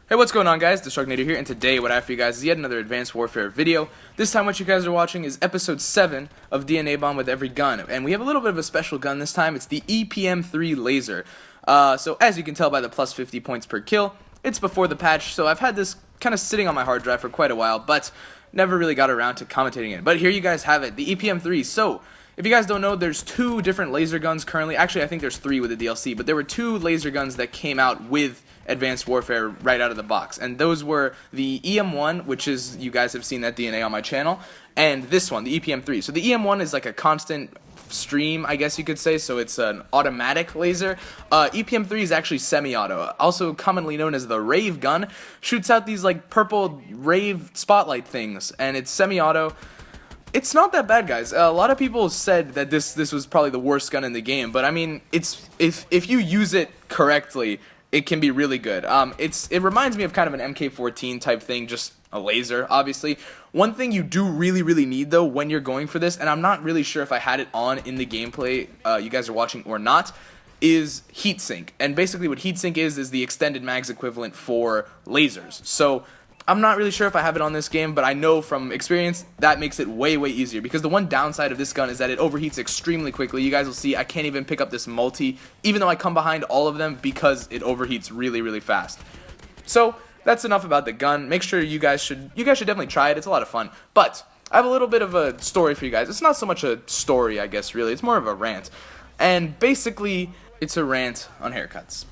Hey, what's going on, guys? Destructinator here, and today what I have for you guys is yet another Advanced Warfare video. This time what you guys are watching is episode 7 of DNA Bomb with Every Gun, and we have a little bit of a special gun this time. It's the EPM3 laser. So as you can tell by the plus 50 points per kill, it's before the patch, so I've had this kind of sitting on my hard drive for quite a while, but never really got around to commentating it. But here you guys have it, the EPM3. So if you guys don't know, there's two different laser guns currently. Actually, I think there's three with the DLC, but there were two laser guns that came out with Advanced Warfare right out of the box, and those were the EM1, which is, you guys have seen that DNA on my channel, and this one, the EPM3. So the EM1 is like a constant stream, I guess you could say, so it's an automatic laser. EPM3 is actually semi-auto, also commonly known as the rave gun. Shoots out these like purple rave spotlight things, and it's semi-auto. It's not that bad, guys. A lot of people said that this was probably the worst gun in the game, but I mean, it's if you use it correctly, it can be really good. It reminds me of kind of an MK14 type thing, just a laser, obviously. One thing you do really need, though, when you're going for this, and I'm not really sure if I had it on in the gameplay you guys are watching or not, is heatsink. And basically what heatsink is the extended mags equivalent for lasers. So I'm not really sure if I have it on this game, but I know from experience that makes it way easier, because the one downside of this gun is that it overheats extremely quickly. You guys will see I can't even pick up this multi, even though I come behind all of them, because it overheats really fast. So that's enough about the gun. Make sure you guys should definitely try it. It's a lot of fun. But I have a little bit of a story for you guys. It's not so much a story, I guess, really. It's more of a rant. And basically, it's a rant on haircuts.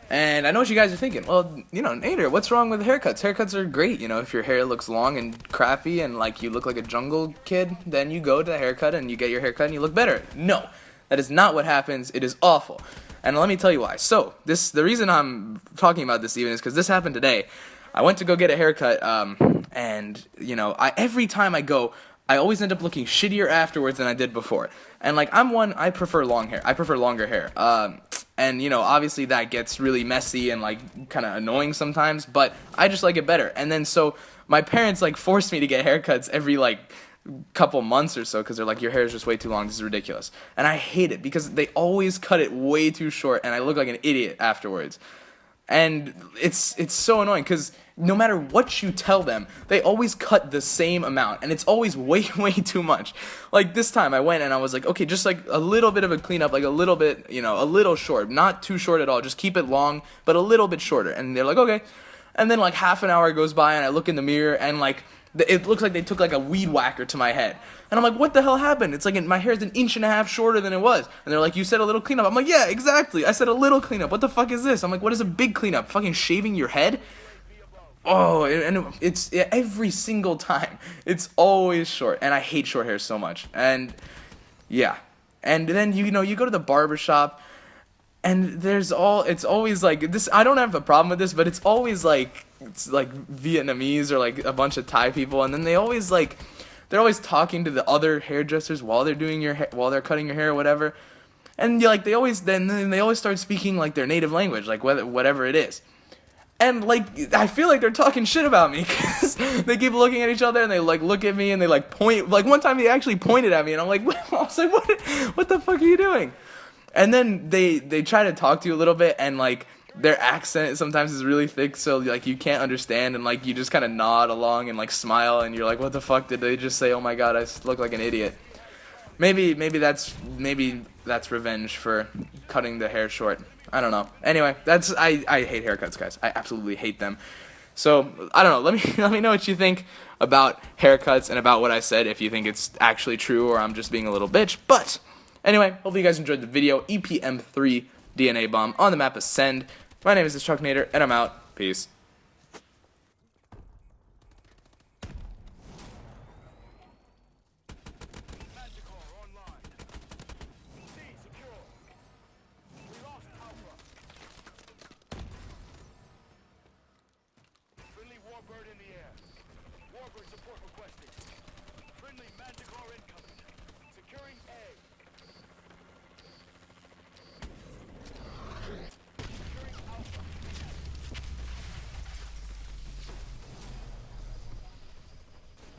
And I know what you guys are thinking. Well, you know, Nader, what's wrong with haircuts? Haircuts are great, you know, if your hair looks long and crappy and like you look like a jungle kid, then you go to the haircut and you get your haircut and you look better. No, that is not what happens. It is awful. And let me tell you why. So, the reason I'm talking about this even is because this happened today. I went to go get a haircut, and, you know, every time I go, I always end up looking shittier afterwards than I did before. And like, I prefer long hair. I prefer longer hair. And, you know, obviously that gets really messy and, like, kind of annoying sometimes, but I just like it better. And then, so, my parents, like, forced me to get haircuts every, like, couple months or so, because they're like, your hair is just way too long, this is ridiculous. And I hate it, because they always cut it way too short, and I look like an idiot afterwards. And it's so annoying, because no matter what you tell them, they always cut the same amount, and it's always way too much. Like, this time I went and I was like, okay, just like a little bit of a cleanup, like a little bit, you know, a little short, not too short at all, just keep it long, but a little bit shorter. And they're like, okay. And then like half an hour goes by and I look in the mirror and like, it looks like they took like a weed whacker to my head. And I'm like, what the hell happened? It's like my hair's 1.5 inches shorter than it was. And they're like, you said a little cleanup. I'm like, yeah, exactly. I said a little cleanup. What the fuck is this? I'm like, what is a big cleanup? Fucking shaving your head? Oh, and it's every single time. It's always short. And I hate short hair so much. And yeah. And then, you know, you go to the barber shop, and it's always like this. I don't have a problem with this, but it's like Vietnamese or like a bunch of Thai people, and then they're always talking to the other hairdressers while they're doing while they're cutting your hair or whatever, and like they always start speaking like their native language, like whatever it is. And like, I feel like they're talking shit about me, because they keep looking at each other and they like look at me and they like point. Like one time they actually pointed at me and I'm like, I was like, what the fuck are you doing? And then they try to talk to you a little bit, and like their accent sometimes is really thick, so like you can't understand, and like you just kind of nod along and like smile, and you're like, what the fuck did they just say? Oh my god, I look like an idiot. Maybe that's revenge for cutting the hair short. I don't know. Anyway, I hate haircuts, guys. I absolutely hate them. So I don't know. Let me know what you think about haircuts and about what I said, if you think it's actually true or I'm just being a little bitch. But anyway, hopefully you guys enjoyed the video. EPM3 DNA bomb on the map Ascend. My name is Destructinator, and I'm out. Peace.